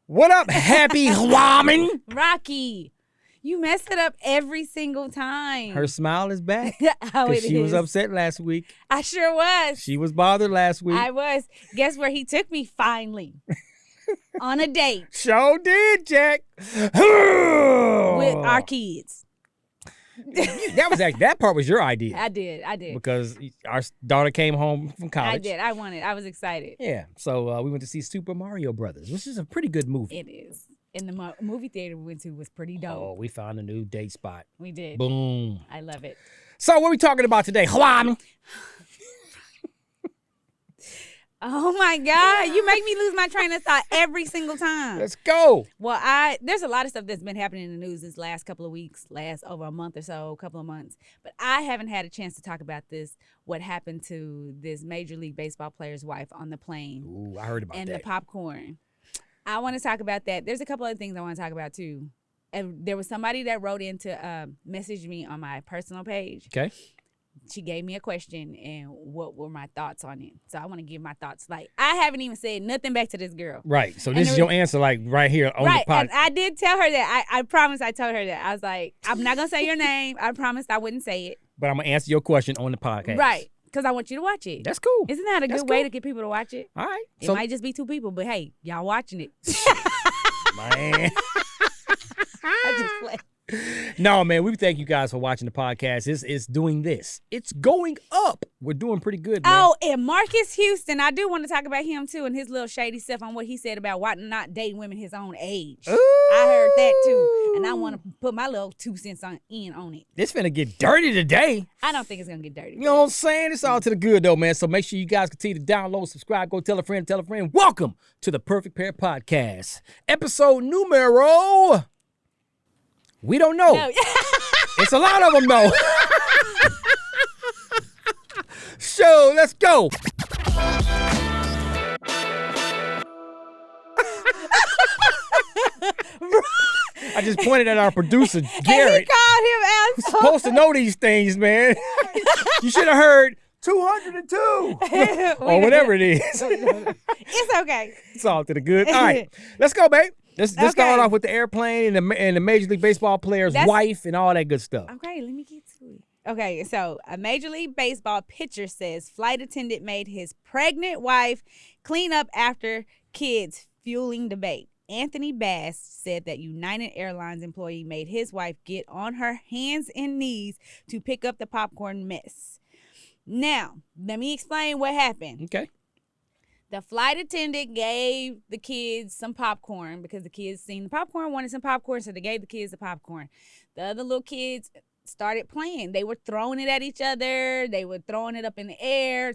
What up, happy woman? Rocky, you mess it up every single time. Her smile is back. Oh, it She was is. upset last week. I sure was. She was bothered last week. I was. Guess where he took me finally? On a date. Sure did, Jack. With our kids. That part was your idea. I did. Because our daughter came home from college. I did. I was excited. Yeah. So we went to see Super Mario Brothers, which is a pretty good movie. It is. And the movie theater we went to was pretty dope. Oh, we found a new date spot. We did. Boom. I love it. So what are we talking about today? Hwam. Oh my God. You make me lose my train of thought every single time. Let's go. Well, there's a lot of stuff that's been happening in the news this last couple of weeks, over a month or so, couple of months. But I haven't had a chance to talk about what happened to this Major League Baseball player's wife on the plane. Ooh, I heard about that. And the popcorn. I want to talk about that. There's a couple other things I want to talk about too. And there was somebody that wrote in to message me on my personal page. Okay. She gave me a question and what were my thoughts on it. So I want to give my thoughts. Like, I haven't even said nothing back to this girl. Right. So this is your answer, like right here on the podcast. And I did tell her that. I promised I told her that. I was like, I'm not going to say your name. I promised I wouldn't say it. But I'm going to answer your question on the podcast. Right. Because I want you to watch it. That's cool. Isn't that a good way to get people to watch it? All right. It might just be two people, but hey, y'all watching it. Man. I just play. No, man, we thank you guys for watching the podcast. It's doing this. It's going up. We're doing pretty good, man. Oh, and Marcus Houston, I do want to talk about him too and his little shady stuff on what he said about why not dating women his own age. Ooh. I heard that too, and I want to put my little 2 cents on it. It's finna get dirty today. I don't think it's gonna get dirty. You know what I'm saying? It's all to the good though, man. So make sure you guys continue to download, subscribe, go tell a friend, tell a friend. Welcome to the Perfect Pair Podcast, episode numero. We don't know. No. It's a lot of them, though. So, let's go. I just pointed at our producer, Garrett. And he called him out. Who's supposed to know these things, man. You should have heard 202 or whatever it is. It's okay. It's all to the good. All right, let's go, babe. Let's start off with the airplane and the Major League Baseball player's wife and all that good stuff. Okay, let me get to it. Okay, so a Major League Baseball pitcher says flight attendant made his pregnant wife clean up after kids, fueling debate. Anthony Bass said that United Airlines employee made his wife get on her hands and knees to pick up the popcorn mess. Now, let me explain what happened. Okay. The flight attendant gave the kids some popcorn because the kids seen the popcorn, wanted some popcorn, so they gave the kids the popcorn. The other little kids started playing. They were throwing it at each other. They were throwing it up in the air,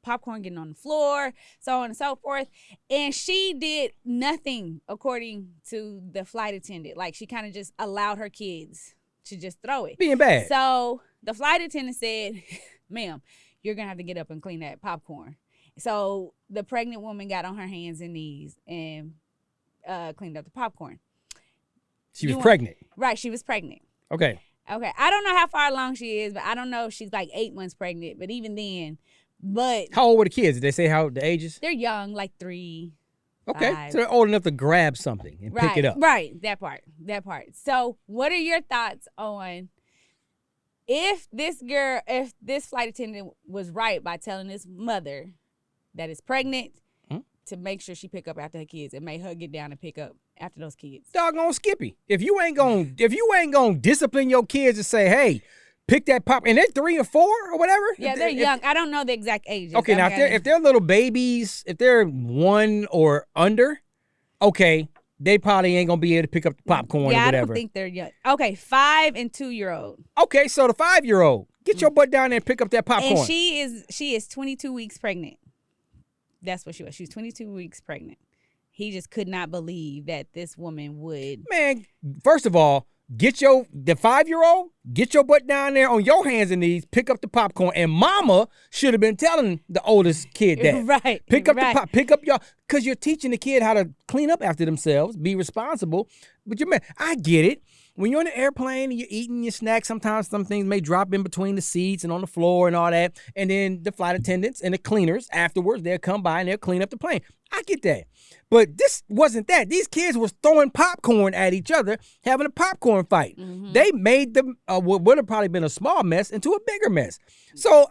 popcorn getting on the floor, so on and so forth. And she did nothing according to the flight attendant. Like, she kind of just allowed her kids to just throw it. Being bad. So the flight attendant said, ma'am, you're going to have to get up and clean that popcorn. So the pregnant woman got on her hands and knees and cleaned up the popcorn. She was pregnant. Right, she was pregnant. Okay. I don't know how far along she is, but I don't know if she's like 8 months pregnant. But even then, how old were the kids? Did they say how the ages? They're young, like 3. Okay, 5. so they're old enough to grab something and pick it up. Right, that part. So what are your thoughts on if this flight attendant was right by telling this mother that is pregnant to make sure she pick up after her kids and make her get down and pick up after those kids? Doggone Skippy. If you ain't gonna discipline your kids and say, hey, pick that pop, and they're 3 or 4 or whatever. Yeah, they're young. I don't know the exact ages. Okay, now if they're little babies, if they're 1 or under, okay, they probably ain't gonna be able to pick up the popcorn or whatever. I don't think they're young. Okay, 5 and 2-year-old. Okay, so the 5-year-old, get your butt down there and pick up that popcorn. And she is 22 weeks pregnant. That's what she was. She was 22 weeks pregnant. He just could not believe that this woman would. Man, first of all, the 5-year-old, get your butt down there on your hands and knees, pick up the popcorn. And mama should have been telling the oldest kid that. Right. Pick up your, because you're teaching the kid how to clean up after themselves, be responsible. But I get it. When you're on the airplane and you're eating your snacks, sometimes some things may drop in between the seats and on the floor and all that. And then the flight attendants and the cleaners afterwards, they'll come by and they'll clean up the plane. I get that. But this wasn't that. These kids was throwing popcorn at each other, having a popcorn fight. They made them what would have probably been a small mess into a bigger mess. So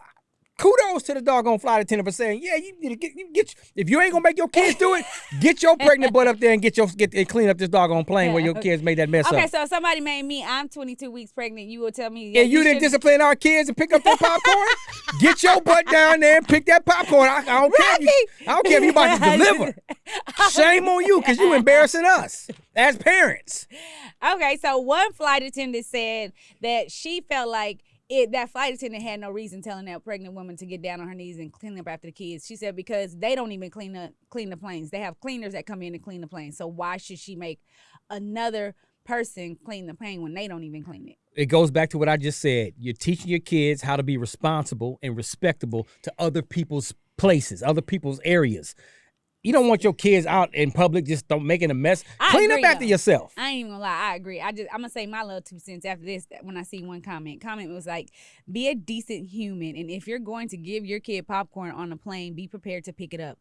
kudos to the doggone flight attendant for saying, yeah, you need to get if you ain't gonna make your kids do it, get your pregnant butt up there and and clean up this doggone plane where your kids made that mess up. Okay, so if somebody made me, I'm 22 weeks pregnant, you will tell me. And you didn't discipline our kids and pick up that popcorn? Get your butt down there and pick that popcorn. I don't care if you about to deliver. Shame on you, because you embarrassing us as parents. Okay, so one flight attendant said that she felt like that flight attendant had no reason telling that pregnant woman to get down on her knees and clean up after the kids. She said because they don't even clean the planes. They have cleaners that come in and clean the plane. So why should she make another person clean the plane when they don't even clean it? It goes back to what I just said. You're teaching your kids how to be responsible and respectable to other people's places, other people's areas. You don't want your kids out in public just making a mess. Clean up after yourself. I ain't even gonna lie. I agree. I'm gonna say my little 2 cents after this. When I see one comment was like, be a decent human, and if you're going to give your kid popcorn on a plane, be prepared to pick it up.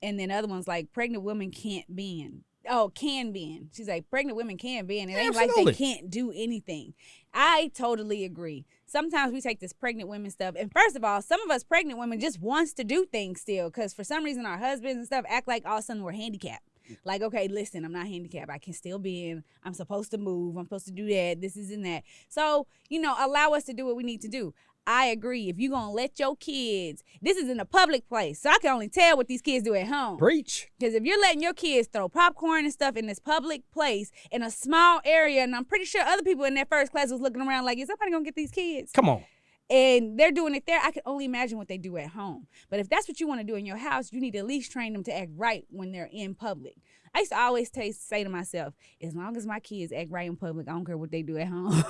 And then other ones like, pregnant women can't bend. Oh, can bend. She's like, pregnant women can bend. It ain't like they can't do anything. I totally agree. Sometimes we take this pregnant women stuff. And first of all, some of us pregnant women just wants to do things still. Because for some reason, our husbands and stuff act like all of a sudden we're handicapped. Like, okay, listen, I'm not handicapped. I can still bend. I'm supposed to move. I'm supposed to do that. This is and that. So, allow us to do what we need to do. I agree. If you're going to let your kids, this is in a public place, so I can only tell what these kids do at home. Preach. Because if you're letting your kids throw popcorn and stuff in this public place in a small area, and I'm pretty sure other people in that first class was looking around like, is somebody going to get these kids? Come on. And they're doing it there. I can only imagine what they do at home. But if that's what you want to do in your house, you need to at least train them to act right when they're in public. I used to always say to myself, as long as my kids act right in public, I don't care what they do at home.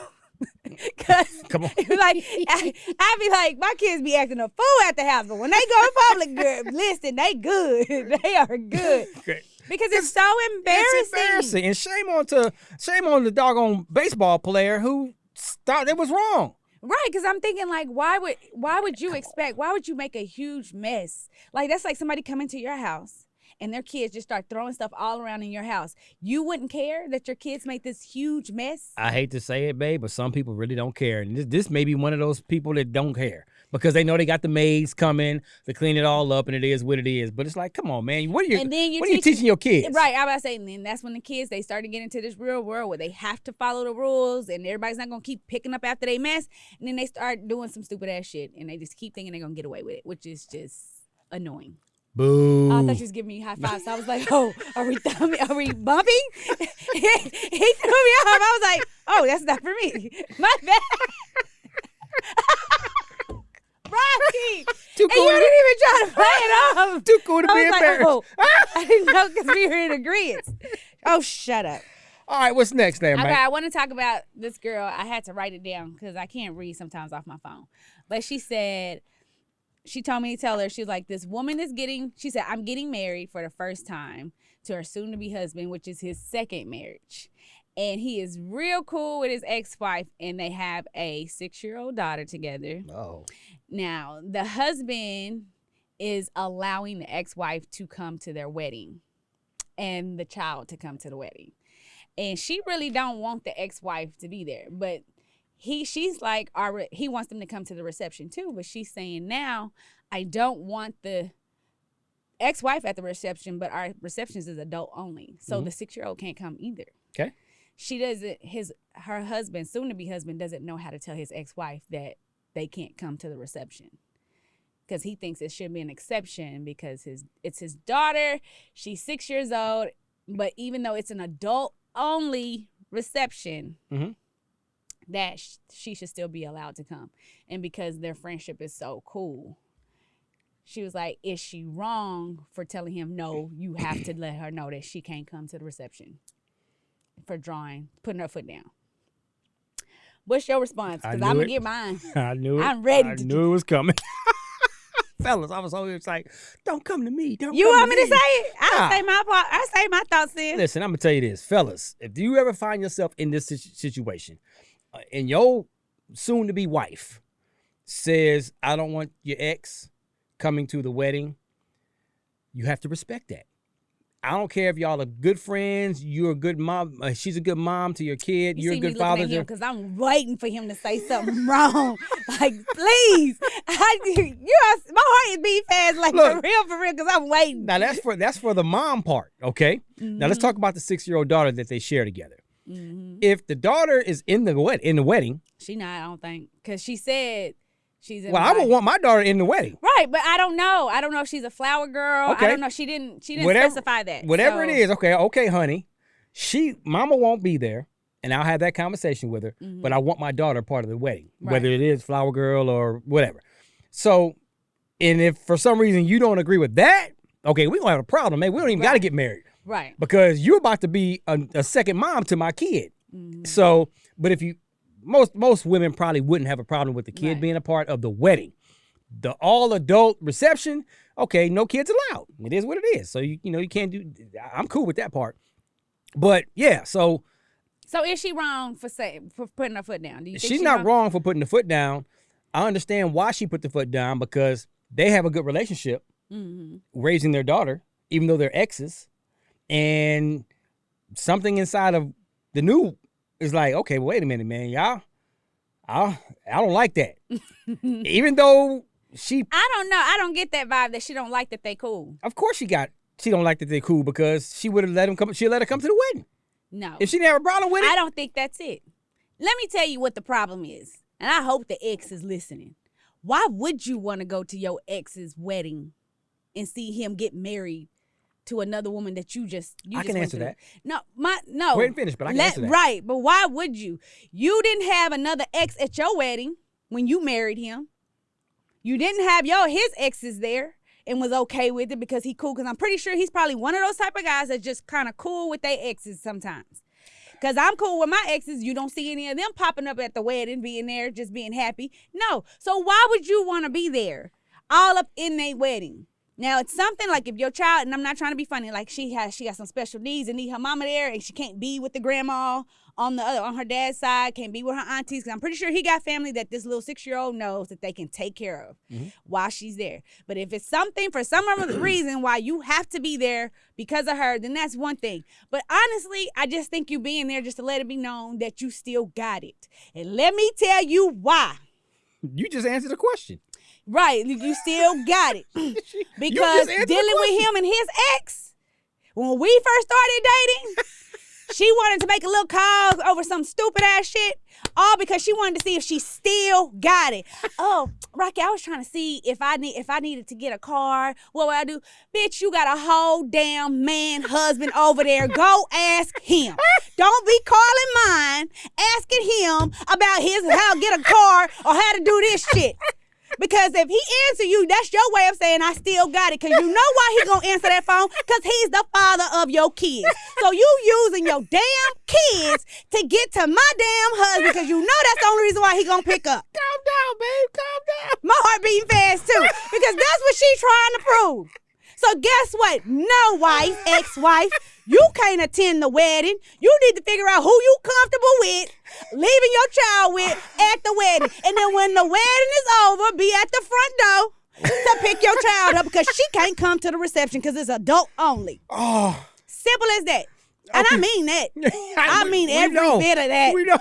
Cause come on, like I be like, my kids be acting a fool at the house, but when they go in public, girl, listen, they good. They are good. Okay. Because it's so embarrassing. It's embarrassing, and shame on the doggone baseball player who thought it was wrong. Right, because I'm thinking like, why would you make a huge mess? Like that's like somebody coming to your house and their kids just start throwing stuff all around in your house. You wouldn't care that your kids make this huge mess? I hate to say it, babe, but some people really don't care. And this may be one of those people that don't care because they know they got the maids coming to clean it all up, and it is what it is. But it's like, come on, man. What are you teaching your kids? Right, I was about to say, and then that's when the kids, they start to get into this real world where they have to follow the rules, and everybody's not going to keep picking up after they mess. And then they start doing some stupid ass shit, and they just keep thinking they're going to get away with it, which is just annoying. Boo. I thought you was giving me high fives. So I was like, oh, are we bumping? he threw me off. I was like, oh, that's not for me. My bad. Rocky. Too cool. And you didn't even try to play it off. Too cool to be embarrassed. Oh, I didn't know because we were in agreement. Oh, shut up. All right, what's next there, man? Okay, I want to talk about this girl. I had to write it down because I can't read sometimes off my phone. But she said, she told me to tell her, she was like, this woman she said, I'm getting married for the first time to her soon-to-be husband, which is his second marriage. And he is real cool with his ex-wife, and they have a 6-year-old daughter together. Oh. Now, the husband is allowing the ex-wife to come to their wedding and the child to come to the wedding. And she really don't want the ex-wife to be there, but she's like, he wants them to come to the reception too, but she's saying now, I don't want the ex-wife at the reception, but our receptions is adult only. So the 6-year-old can't come either. Okay. She doesn't, her husband, soon-to-be husband, doesn't know how to tell his ex-wife that they can't come to the reception. Because he thinks it should be an exception because it's his daughter, she's 6 years old, but even though it's an adult only reception, that she should still be allowed to come. And because their friendship is so cool, she was like, is she wrong for telling him, no, you have to let her know that she can't come to the reception for putting her foot down? What's your response? Because I'm going to get mine. I knew it. I'm ready. I knew it was coming. Fellas, I was always like, don't come to me. You want me to say it? I'll say my thoughts then. Listen, I'm going to tell you this. Fellas, if you ever find yourself in this situation, and your soon-to-be wife says, I don't want your ex coming to the wedding, you have to respect that. I don't care if y'all are good friends. You're a good mom. She's a good mom to your kid. You're a good father. Because I'm waiting for him to say something wrong. Like, please, my heart is beating fast. Like, Look, for real, because I'm waiting. Now that's for the mom part, okay? Mm-hmm. Now let's talk about the 6-year-old daughter that they share together. Mm-hmm. If the daughter is in the wedding, she not. I don't think, because she said. Well, I would want my daughter in the wedding. Right, but I don't know. I don't know if she's a flower girl. Okay. I don't know. She didn't specify that. Whatever it is, okay, honey. Mama won't be there, and I'll have that conversation with her, but I want my daughter part of the wedding, whether it is flower girl or whatever. So, and if for some reason you don't agree with that, okay, we're going to have a problem, man. We don't even got to get married. Right. Because you're about to be a second mom to my kid. Mm-hmm. So, but if you... Most women probably wouldn't have a problem with the kid being a part of the wedding. The all-adult reception, okay, no kids allowed. It is what it is. So, you can't do... I'm cool with that part. But, yeah, so... So, is she wrong for putting her foot down? Do you think she's not wrong for putting the foot down. I understand why she put the foot down, because they have a good relationship raising their daughter, even though they're exes. And something inside of the new... It's like, okay, wait a minute, man. Y'all, I don't like that. Even though I don't know. I don't get that vibe that she don't like that they cool. Of course she don't like that they cool, because she would have let her come to the wedding. No. If she didn't have a problem with it. I don't think that's it. Let me tell you what the problem is. And I hope the ex is listening. Why would you want to go to your ex's wedding and see him get married to another woman that I can answer that. No. Go ahead and finish, but I can answer that. Right, but why would you? You didn't have another ex at your wedding when you married him. You didn't have his exes there and was okay with it because he cool. Because I'm pretty sure he's probably one of those type of guys that's just kind of cool with their exes sometimes. Because I'm cool with my exes. You don't see any of them popping up at the wedding, being there, just being happy. No. So why would you want to be there all up in their wedding? Now, it's something like if your child, and I'm not trying to be funny, like she got some special needs and need her mama there, and she can't be with the grandma on her dad's side, can't be with her aunties, because I'm pretty sure he got family that this little 6-year-old knows that they can take care of while she's there. But if it's something, for some reason, why you have to be there because of her, then that's one thing. But honestly, I just think you being there just to let it be known that you still got it. And let me tell you why. You just answered the question. Right, you still got it. Because dealing with him and his ex, when we first started dating, she wanted to make a little call over some stupid ass shit, all because she wanted to see if she still got it. Oh, Rocky, I was trying to see if I needed to get a car, what would I do? Bitch, you got a whole damn man husband over there. Go ask him. Don't be calling mine, asking him about how to get a car or how to do this shit. Because if he answer you, that's your way of saying I still got it. Because you know why he gonna answer that phone? Because he's the father of your kids. So you using your damn kids to get to my damn husband, because you know that's the only reason why he gonna pick up. Calm down, babe. Calm down. My heart beating fast too, because that's what she's trying to prove. So guess what? No, wife, ex-wife, you can't attend the wedding. You need to figure out who you comfortable with, leaving your child with at the wedding. And then when the wedding is over, be at the front door to pick your child up, because she can't come to the reception because it's adult only. Oh. Simple as that. And I mean that. I mean every bit of that. We know.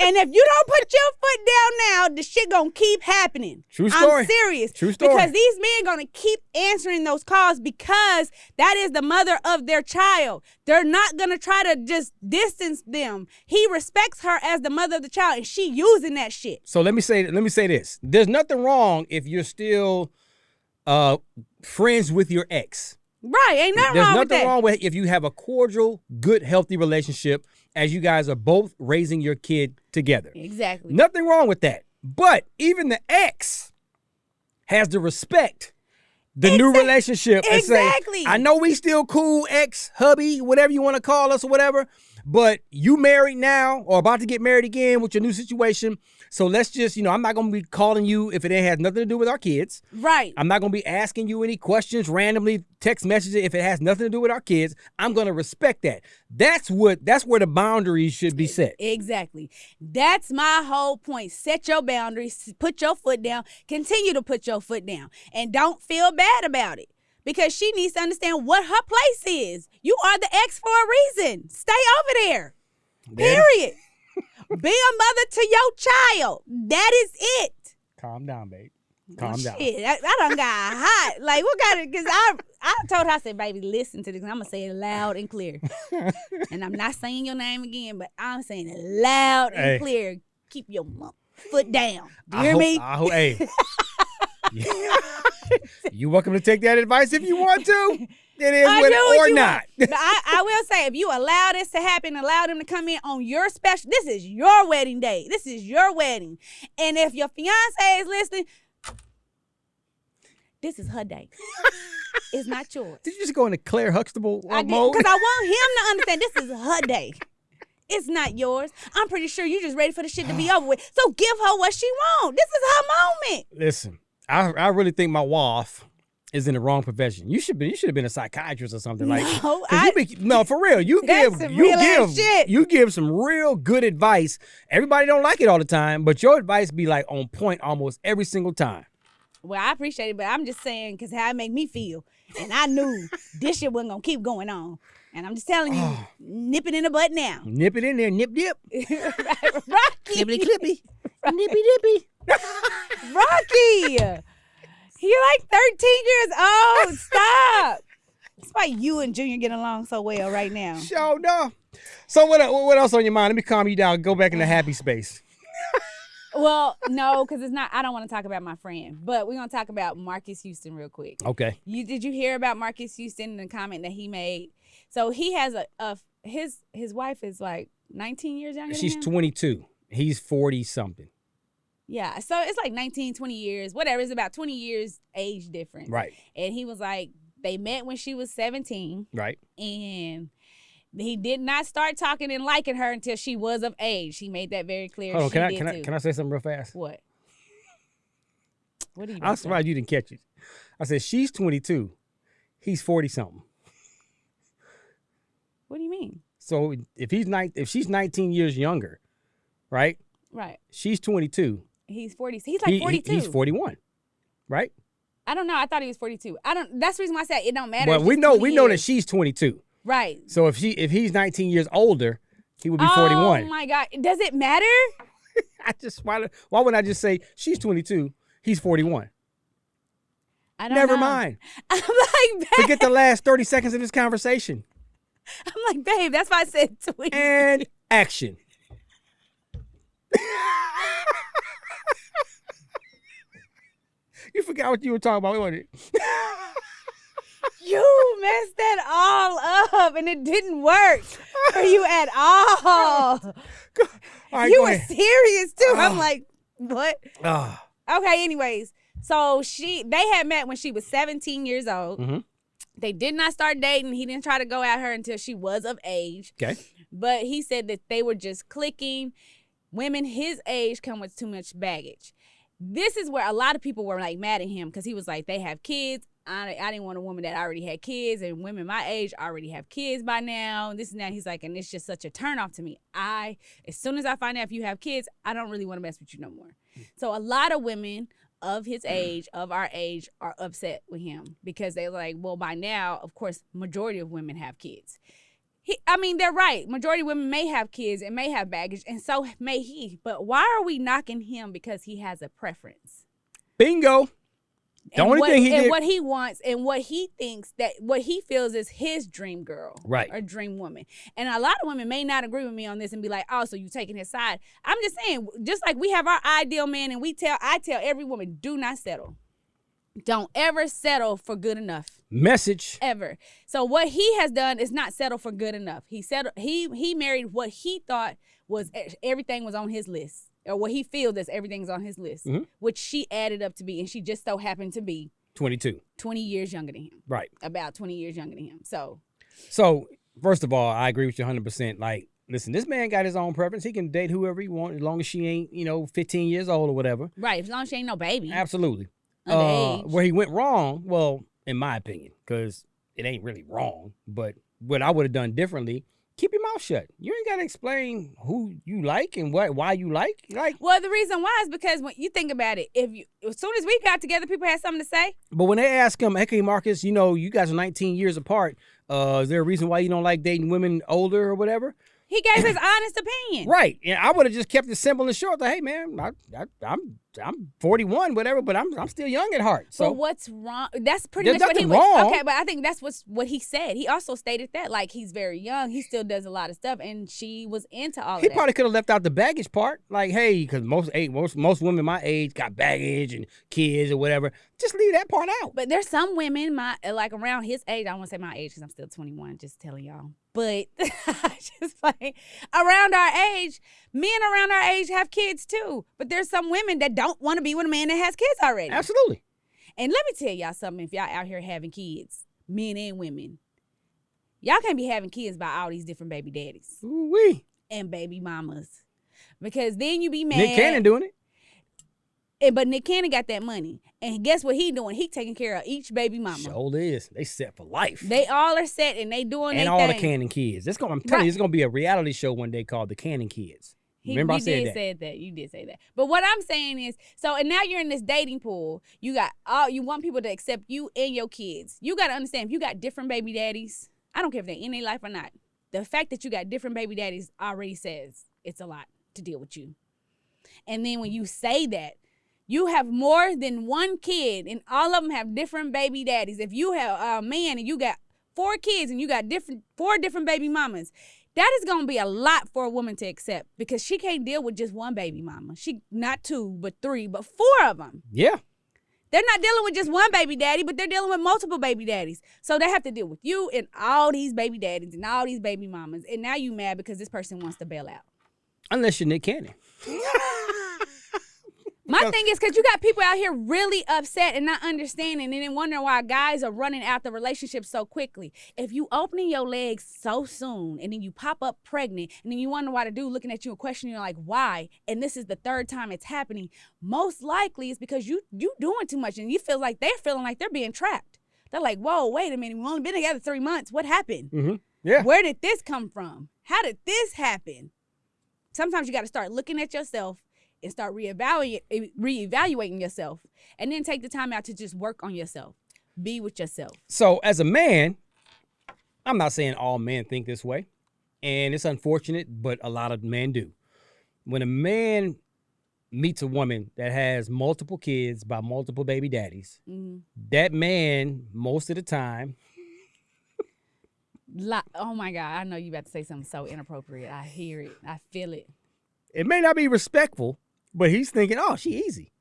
And if you don't put your foot down now, the shit gonna keep happening. True story. I'm serious. True story. Because these men gonna keep answering those calls, because that is the mother of their child. They're not gonna try to just distance them. He respects her as the mother of the child, and she using that shit. So let me say this. There's nothing wrong if you're still friends with your ex. Right. Ain't nothing wrong with that. There's nothing wrong with if you have a cordial, good, healthy relationship as you guys are both raising your kid together. Exactly. Nothing wrong with that. But even the ex has to respect the new relationship and say, I know we still cool, ex, hubby, whatever you want to call us or whatever, but you married now or about to get married again with your new situation. So let's just, I'm not going to be calling you if it has nothing to do with our kids. Right. I'm not going to be asking you any questions randomly, text messages if it has nothing to do with our kids. I'm going to respect that. That's where the boundaries should be set. Exactly. That's my whole point. Set your boundaries, put your foot down, continue to put your foot down, and don't feel bad about it. because she needs to understand what her place is. You are the ex for a reason. Stay over there. Period. Be a mother to your child. That is it. Calm down, babe. Calm down. Shit, I done got hot. Like, what got it? Because I told her, I said, baby, listen to this. I'm going to say it loud and clear. And I'm not saying your name again, but I'm saying it loud and clear. Keep your foot down. Do you hear me? Hey. You're welcome to take that advice if you want to. It is with it or not. But I will say, if you allow this to happen, allow them to come in on your special, this is your wedding day. This is your wedding. And if your fiance is listening, this is her day. It's not yours. Did you just go into Claire Huxtable mode? Because I want him to understand this is her day. It's not yours. I'm pretty sure you're just ready for the shit to be over with. So give her what she wants. This is her moment. Listen, I really think my wife is in the wrong profession. You should have been a psychiatrist or something like. No, for real. You give some real good advice. Everybody don't like it all the time, but your advice be like on point almost every single time. Well, I appreciate it, but I'm just saying because how it make me feel. And I knew this shit wasn't going to keep going on. And I'm just telling you, nip it in the butt now. Nip it in there, nip dip. Rock-T. Clippity clippy. Nippy dippy. Rock-T. You're like 13 years old. Stop. That's why you and Junior get along so well right now. Sure enough. So what else on your mind? Let me calm you down. Go back in the happy space. Well, no, because it's not. I don't want to talk about my friend, but we're gonna talk about Marcus Houston real quick. Okay. Did you hear about Marcus Houston and the comment that he made? So he has his wife is like 19 years younger than him. She's 22. He's 40 something. Yeah, so it's like 19, 20 years, whatever. It's about 20 years age difference. Right. And he was like, they met when she was 17. Right. And he did not start talking and liking her until she was of age. He made that very clear. Hold on, can I say something real fast? What? What do you? I'm surprised you didn't catch it. I said she's 22, he's 40 something. What do you mean? So if she's 19 years younger, right? Right. She's 22. He's 40. He's like 42. He's 41, right? I don't know. I thought he was 42. That's the reason why I said it don't matter. Well, we know that she's 22. Right. So if he's 19 years older, he would be 41. Oh my God. Does it matter? Why wouldn't I just say she's 22, he's 41? I don't Never know. mind. I'm like, babe. Forget the last 30 seconds of this conversation. I'm like, babe, that's why I said 20. And action. You forgot what you were talking about, wasn't it? You messed that all up, and it didn't work for you at all. All right, you go were ahead. serious too. I'm like, what? Oh. Okay, anyways. So they had met when she was 17 years old. Mm-hmm. They did not start dating. He didn't try to go at her until she was of age. Okay. But he said that they were just clicking. Women his age come with too much baggage. This is where a lot of people were like mad at him because he was like, they have kids. I didn't want a woman that already had kids, and women my age already have kids by now. And this and that. He's like, and it's just such a turnoff to me. As soon as I find out if you have kids, I don't really want to mess with you no more. So a lot of women of his age, of our age, are upset with him because they're like, well, by now, of course, majority of women have kids. They're right. Majority of women may have kids and may have baggage, and so may he. But why are we knocking him because he has a preference? Bingo. The only thing he did, what he wants and what he thinks that what he feels is his dream girl, right, or dream woman. And a lot of women may not agree with me on this and be like, "Oh, so you taking his side?" I'm just saying, just like we have our ideal man, and I tell every woman, do not settle. Don't ever settle for good enough. Message. Ever. So what he has done is not settle for good enough. He married what he thought was everything was on his list. Or what he feels is everything's on his list, which she added up to be, and she just so happened to be 22. 20 years younger than him. Right. About 20 years younger than him. So first of all, I agree with you 100%. Like, listen, this man got his own preference. He can date whoever he wants as long as she ain't, 15 years old or whatever. Right. As long as she ain't no baby. Absolutely. Underage. Where he went wrong, well, in my opinion, because it ain't really wrong, but what I would have done differently keep your mouth shut. You ain't gotta explain who you like and why you like. Well, the reason why is because when you think about it, as soon as we got together, people had something to say. But when they ask him, "Hey, Marcus, you guys are 19 years apart. Is there a reason why you don't like dating women older or whatever?" He gave his honest opinion. Right, and I would have just kept it simple and short. Like, hey, man, I'm 41, whatever, but I'm still young at heart. So but what's wrong? That's pretty There's much what he nothing was. wrong. Okay, but I think that's what he said. He also stated that like he's very young. He still does a lot of stuff, and she was into all of he that. probably could have left out the baggage part. Like, hey, because most women my age got baggage and kids or whatever. Just leave that part out. But there's some women like around his age. I don't want to say my age because I'm still 21. Just telling y'all. But just like around our age, men around our age have kids too. But there's some women that don't want to be with a man that has kids already. Absolutely. And let me tell y'all something. If y'all out here having kids, men and women, y'all can't be having kids by all these different baby daddies Ooh-wee. and baby mamas, because then you be mad. Nick Cannon doing it. But Nick Cannon got that money. And guess what he doing? He taking care of each baby mama. Sure is. They set for life. They all are set and they doing their and all thing. the Cannon kids. I'm telling you, it's going to be a reality show one day called The Cannon Kids. Remember I said that. You did say that. But what I'm saying is, and now you're in this dating pool. You want people to accept you and your kids. You got to understand, if you got different baby daddies, I don't care if they're in their life or not. The fact that you got different baby daddies already says it's a lot to deal with you. And then when you say that, you have more than one kid, and all of them have different baby daddies. If you have a man and you got 4 kids and you got 4 different baby mamas, that is going to be a lot for a woman to accept, because she can't deal with just one baby mama. She not 2, but 3, but 4 of them. Yeah. They're not dealing with just one baby daddy, but they're dealing with multiple baby daddies. So they have to deal with you and all these baby daddies and all these baby mamas. And now you mad because this person wants to bail out. Unless you're Nick Cannon. My thing is, because you got people out here really upset and not understanding, and then wondering why guys are running out the relationship so quickly. If you opening your legs so soon and then you pop up pregnant and then you wonder why the dude looking at you and questioning you like, why? And this is the 3rd time it's happening. Most likely it's because you doing too much, and you feel like they're feeling like they're being trapped. They're like, whoa, wait a minute. We've only been together 3 months. What happened? Mm-hmm. Yeah. Where did this come from? How did this happen? Sometimes you got to start looking at yourself and start reevaluating yourself, and then take the time out to just work on yourself. Be with yourself. So as a man, I'm not saying all men think this way, and it's unfortunate, but a lot of men do. When a man meets a woman that has multiple kids by multiple baby daddies, that man, most of the time... Oh my God, I know you about to say something so inappropriate. I hear it. I feel it. It may not be respectful, but he's thinking, oh, she easy.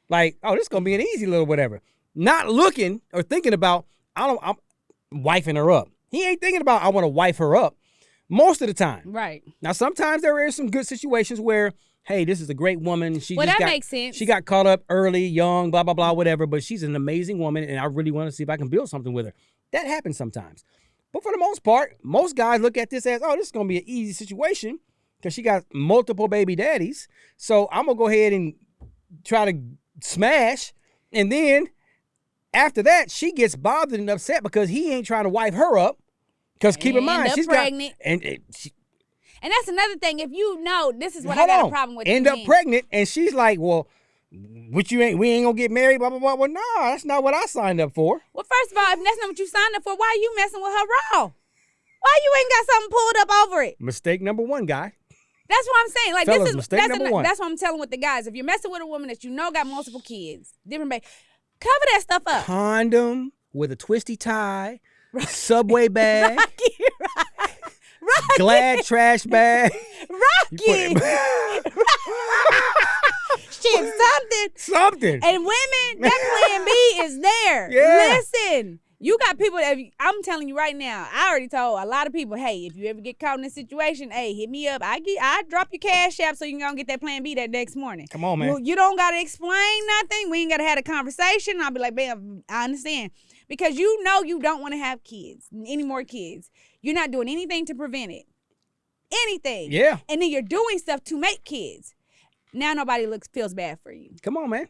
Like, oh, this is going to be an easy little whatever. Not looking or thinking about, I'm wifing her up. He ain't thinking about, I want to wife her up most of the time. Right. Now, sometimes there are some good situations where, hey, this is a great woman. That makes sense. She got caught up early, young, blah, blah, blah, whatever, but she's an amazing woman, and I really want to see if I can build something with her. That happens sometimes. But for the most part, most guys look at this as, oh, this is going to be an easy situation, because she got multiple baby daddies. So I'm going to go ahead and try to smash. And then after that, she gets bothered and upset because he ain't trying to wife her up. Because keep in mind, she's pregnant. And that's another thing. If you know, this is what I got a problem with. End up pregnant, and she's like, well, we ain't going to get married, blah, blah, blah. Well, no, that's not what I signed up for. Well, first of all, if that's not what you signed up for, why are you messing with her raw? Why you ain't got something pulled up over it? Mistake number 1, guy. That's what I'm saying. Like, Fellas, this is mistake number 1. That's what I'm telling with the guys. If you're messing with a woman that you know got multiple kids, different baby, cover that stuff up. Condom with a twisty tie, Subway bag, Rocky. Glad trash bag. Rocky. Shit, something. And women, that plan B is there. Yeah. Listen. You got people that, I'm telling you right now, I already told a lot of people, hey, if you ever get caught in this situation, hey, hit me up. I drop your cash app so you can go get that plan B that next morning. Come on, man. You don't got to explain nothing. We ain't got to have a conversation. I'll be like, bam, I understand. Because you know you don't want to have kids, any more kids. You're not doing anything to prevent it. Anything. Yeah. And then you're doing stuff to make kids. Now nobody feels bad for you. Come on, man.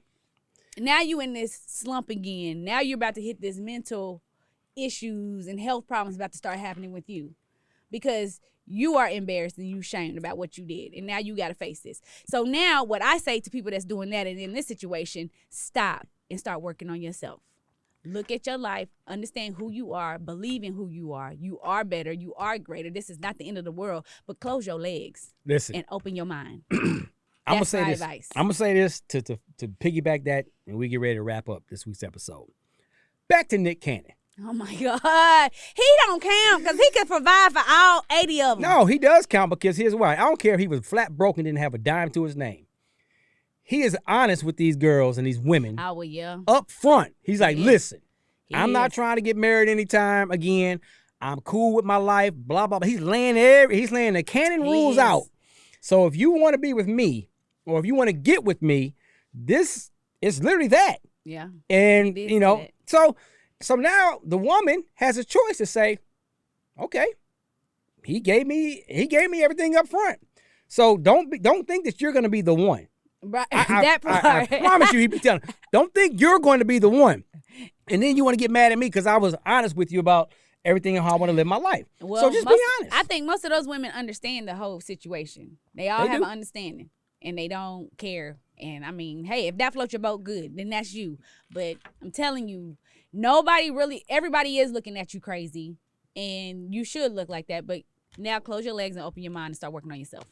Now you in this slump again. Now you're about to hit this mental issues and health problems about to start happening with you. because you are embarrassed and you shamed about what you did, and now you got to face this. So now what I say to people that's doing that and in this situation, stop and start working on yourself. Look at your life, understand who you are, believe in who you are. You are better, you are greater. This is not the end of the world, but close your legs. Listen. And open your mind. I'm gonna say this. Advice. I'm gonna say this to piggyback that, and we get ready to wrap up this week's episode. Back to Nick Cannon. Oh my God. He don't count because he can provide for all 80 of them. No, he does count because here's why. I don't care if he was flat broke and didn't have a dime to his name. He is honest with these girls and these women. Oh, well, yeah. Up front. He's like, listen, I'm is. not trying to get married anytime again. I'm cool with my life, blah, blah, blah. He's laying the canon rules out. So if you want to be with me or if you want to get with me, this is literally that. Yeah. And, you know, so now the woman has a choice to say, okay, he gave me everything up front. So don't think that you're going to be the one. Right. That part. I promise you, he be telling. Don't think you're going to be the one. And then you want to get mad at me because I was honest with you about everything and how I want to live my life. Well, so just be honest. I think most of those women understand the whole situation. They all have an understanding and they don't care. And I mean, hey, if that floats your boat, good, then that's you. But I'm telling you, everybody is looking at you crazy and you should look like that. But now close your legs and open your mind and start working on yourself.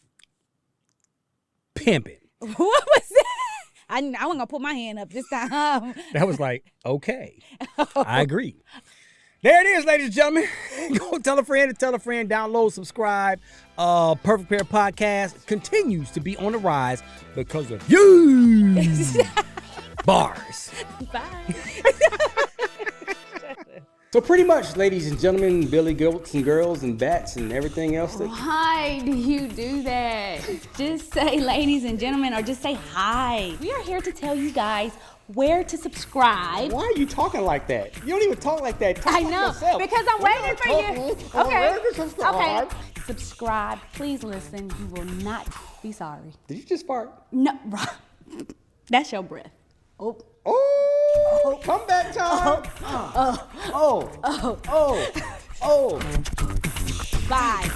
Pimping. What was that? I wasn't going to put my hand up this time. That was like, okay, I agree. There it is, ladies and gentlemen. Go tell a friend to tell a friend. Download, subscribe. Perfect Pair Podcast continues to be on the rise because of you. Bars. Bye. So pretty much, ladies and gentlemen, billy goats and girls and bats and everything else. Why do you do that? Just say ladies and gentlemen or just say hi. We are here to tell you guys where to subscribe. Why are you talking like that? You don't even talk like that. Talk I like know, yourself. because I'm waiting for you. Okay. Subscribe. Okay. Subscribe. Please listen. You will not be sorry. Did you just fart? No. That's your breath. Oh, comeback time. Bye.